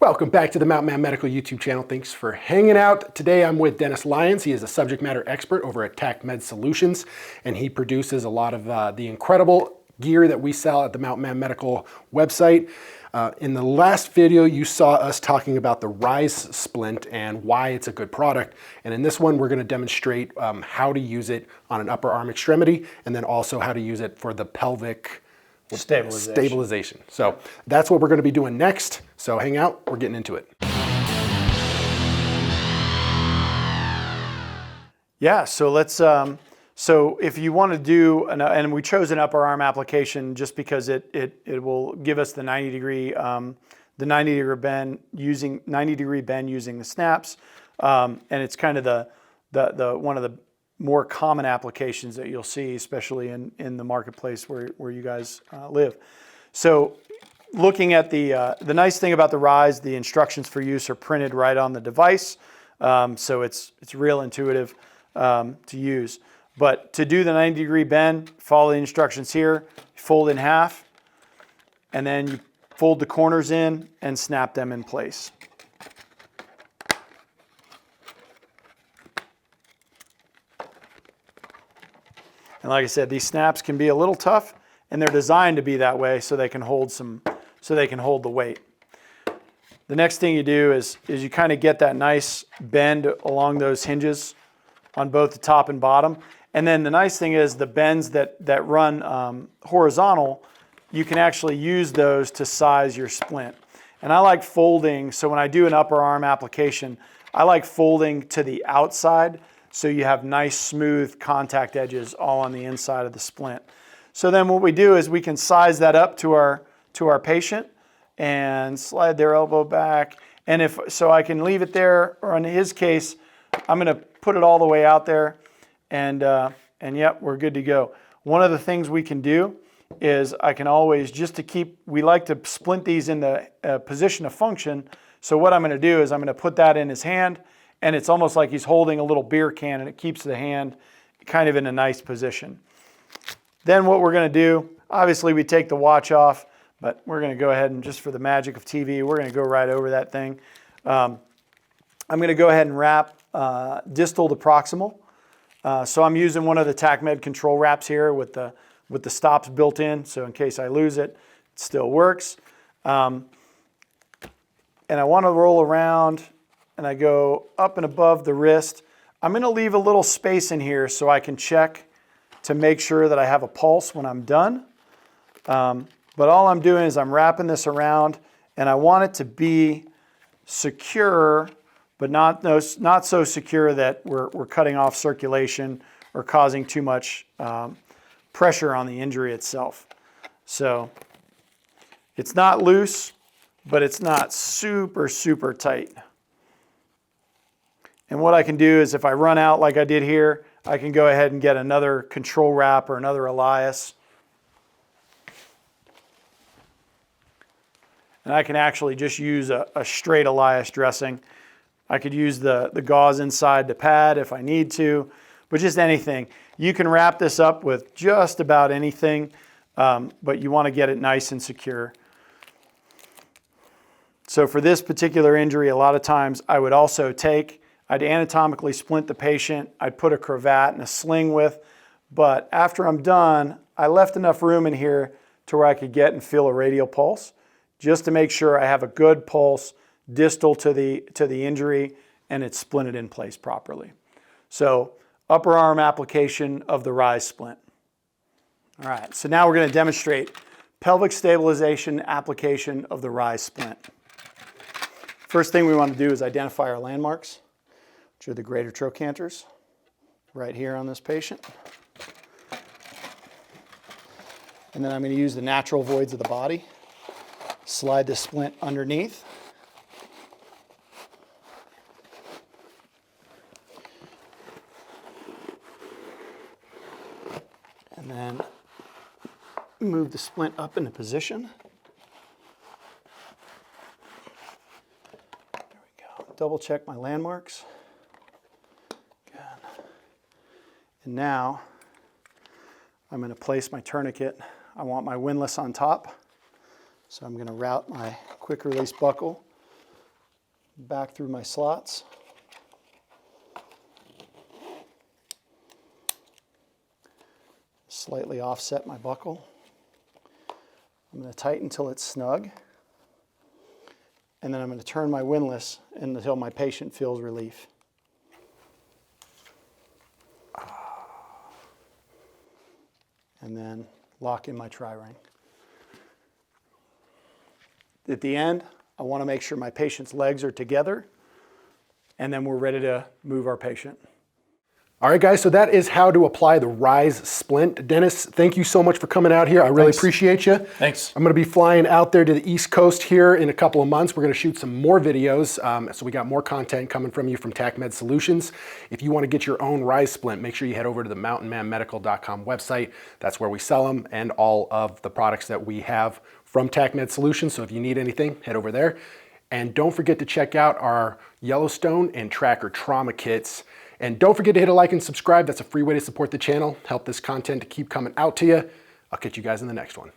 Welcome back to the Mountain Man Medical YouTube channel. Thanks for hanging out. Today I'm with Dennis Lyons. He is a subject matter expert over at Tac Med Solutions, and he produces a lot of the incredible gear that we sell at the Mountain Man Medical website. In the last video, you saw us talking about the Rise Splint and why it's a good product. And in this one, we're going to demonstrate how to use it on an upper arm extremity, and then also how to use it for the pelvic stabilization. So that's what we're going to be doing next. So hang out, we're getting into it. Yeah, so let's, so if you want to do, and we chose an upper arm application just because it will give us the 90 degree bend using the snaps. And it's kind of the one of the more common applications that you'll see, especially in the marketplace where you guys live. So looking at the nice thing about the Rise, the instructions for use are printed right on the device. So it's real intuitive to use. But to do the 90 degree bend, follow the instructions here, fold in half, and then you fold the corners in and snap them in place. And like I said, these snaps can be a little tough, and they're designed to be that way so they can hold the weight. The next thing you do is you kind of get that nice bend along those hinges on both the top and bottom. And then the nice thing is the bends that run horizontal, you can actually use those to size your splint. And I like folding, so when I do an upper arm application, I like folding to the outside so you have nice smooth contact edges all on the inside of the splint. So then what we do is we can size that up to our patient and slide their elbow back. And so I can leave it there, or in his case, I'm going to put it all the way out there, and yep, we're good to go. One of the things we can do is I can always, we like to splint these in the position of function. So what I'm going to do is I'm going to put that in his hand, and it's almost like he's holding a little beer can, and it keeps the hand kind of in a nice position. Then what we're going to do, obviously we take the watch off, but we're going to go ahead and just for the magic of TV, we're going to go right over that thing. I'm going to go ahead and wrap distal to proximal. So I'm using one of the Tac Med control wraps here with the stops built in, so in case I lose it, it still works. And I want to roll around, and I go up and above the wrist. I'm going to leave a little space in here so I can check to make sure that I have a pulse when I'm done. But all I'm doing is I'm wrapping this around, and I want it to be secure, but not so secure that we're cutting off circulation or causing too much pressure on the injury itself. So it's not loose, but it's not super, super tight. And what I can do is if I run out like I did here, I can go ahead and get another control wrap or another Lyons. And I can actually just use a straight Lyons dressing. I could use the gauze inside to pad if I need to, but just anything. You can wrap this up with just about anything, but you want to get it nice and secure. So for this particular injury, a lot of times I would also I'd anatomically splint the patient, I'd put a cravat and a sling with, but after I'm done, I left enough room in here to where I could get and feel a radial pulse, just to make sure I have a good pulse distal to the injury and it's splinted in place properly. So upper arm application of the Rise Splint. All right, so now we're going to demonstrate pelvic stabilization application of the Rise Splint. First thing we want to do is identify our landmarks, which are the greater trochanters, right here on this patient. And then I'm going to use the natural voids of the body, slide the splint underneath. And then move the splint up into position. There we go. Double check my landmarks. Good. And now I'm going to place my tourniquet. I want my windlass on top. So I'm going to route my quick release buckle back through my slots. Slightly offset my buckle. I'm going to tighten until it's snug. And then I'm going to turn my windlass until my patient feels relief. And then lock in my tri-ring. At the end, I want to make sure my patient's legs are together, and then we're ready to move our patient. All right, guys, so that is how to apply the Rise Splint. Dennis, thank you so much for coming out here. I really appreciate you. Thanks. I'm going to be flying out there to the East Coast here in a couple of months. We're going to shoot some more videos, so we got more content coming from you from Tac Med Solutions. If you want to get your own Rise Splint, make sure you head over to the mountainmanmedical.com website. That's where we sell them and all of the products that we have from Tac Med Solutions. So if you need anything, head over there. And don't forget to check out our Yellowstone and Tracker trauma kits. And don't forget to hit a like and subscribe. That's a free way to support the channel. Help this content to keep coming out to you. I'll catch you guys in the next one.